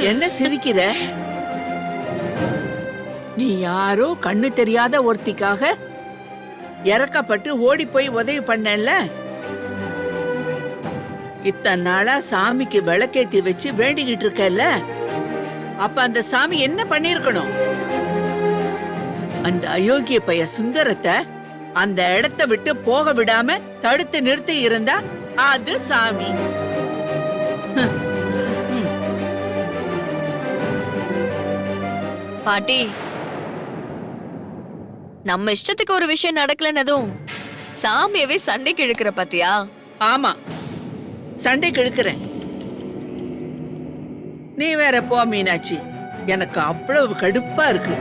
என்ன சிரிக்கிற? நீ யாரோ கண்ணு தெரியாத ஒருத்திக்காக இறக்கப்பட்டு ஓடி போய் உதவி பண்ணல. இத்தனை நாளா சாமிக்கு விளக்கேத்தி வச்சு வேண்டிக்கிட்டு இருக்கல. அப்ப அந்த சாமி என்ன பண்ணிருக்கணும்? அந்த அயோக்கிய பைய சுந்தரத்தை அந்த இடத்தை விட்டு போக விடாம தடுத்து நிறுத்தி இருந்தா அது சாமி. பாட்டி, நம்ம இஷ்டத்துக்கு ஒரு விஷயம் நடக்கலன்னதும் சாமியவே சண்டைக்கு இழுக்கிற பாத்தியா? ஆமா, சண்டைக்கு இழுக்கிறேன். நீ வேற போ மீனாட்சி. எனக்கு அவ்வளவு கடுப்பா இருக்கு.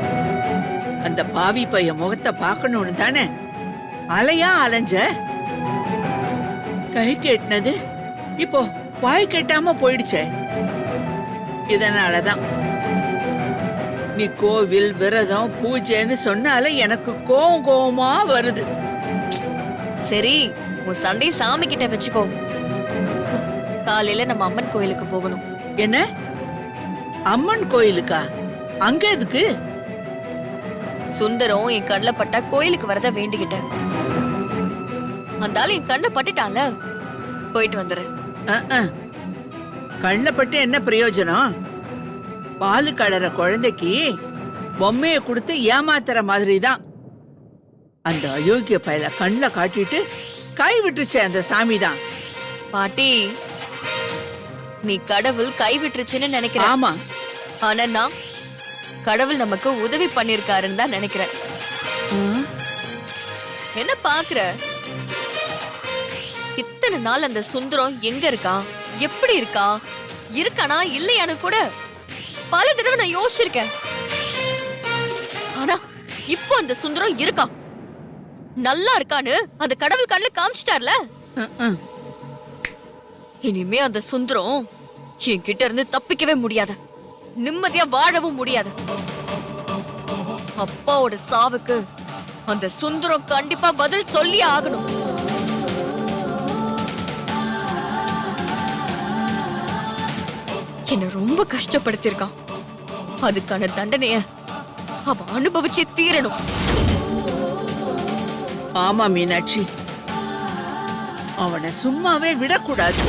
அந்த பாவி பைய முகத்தை பார்க்கணும்னு தானே அலையா அலைஞ்ச. கை கேட்டினது இப்போ வாய் கேட்டாம போயிடுச்சே. இதனாலதான் நீ கோவில் விரதம் பூஜைன்னு சொன்னால எனக்கு கோவமா வருது. சரி, உன் சண்டை சாமி கிட்ட வச்சுக்கோ. காலையில நம்ம அம்மன் கோயிலுக்கு போகணும். என்ன அம்மன் கோயிலுக்கா? அங்க எதுக்கு? சுந்தரம் என் கண்ணுல பட்டா கோயிலுக்கு வரத வேண்டிக்கிட்டேன். அந்தாலும் என் கண்ணை பட்டுட்டான்ல, போயிட்டு வந்துரு. கண்ணுல பட்டு என்ன பிரயோஜனம்? பாலு கடற குழந்தைக்கு பொம்மைய கொடுத்து ஏமாத்துற மாதிரி தான். அந்த அயோக்கிய பயல கண்ணுல காட்டிட்டு கை விட்டுருச்சு அந்த சாமி தான். பாட்டி, நீ கடவுள் கை விட்டுருச்சுன்னு நினைக்கிற. ஆமா, ஆனா நான் கடவுள் நமக்கு உதவி பண்ணிருக்காருன்னு தான் நினைக்கிறேன். என்ன பாக்குற? இத்தனை நாள் அந்த சுந்தரம் எங்க இருக்கா, எப்படி இருக்கா, இருக்கானா இல்லையான்னு கூட பல தடவை நான் யோசிச்சிருக்கேன். ஆனா இப்போ அந்த சுந்தரம் இருக்கா, நல்லா இருக்கான்னு அந்த கடவுள் கண்ணுல காமிச்சிட்டார்ல. இனிமே அந்த சுந்தரம் என்கிட்ட இருந்து தப்பிக்கவே முடியாது, நிம்மதியா வாழவும் முடியாது. அப்பாவோட சாவுக்கு அந்த சுந்தரம் கண்டிப்பா பதில் சொல்லி ஆகணும். என்ன ரொம்ப கஷ்டப்படுத்திருக்கான். அதுக்கான தண்டனைய அவ அனுபவிச்சே தீரணும். ஆமா மீனாட்சி, அவனை சும்மாவே விடக்கூடாது.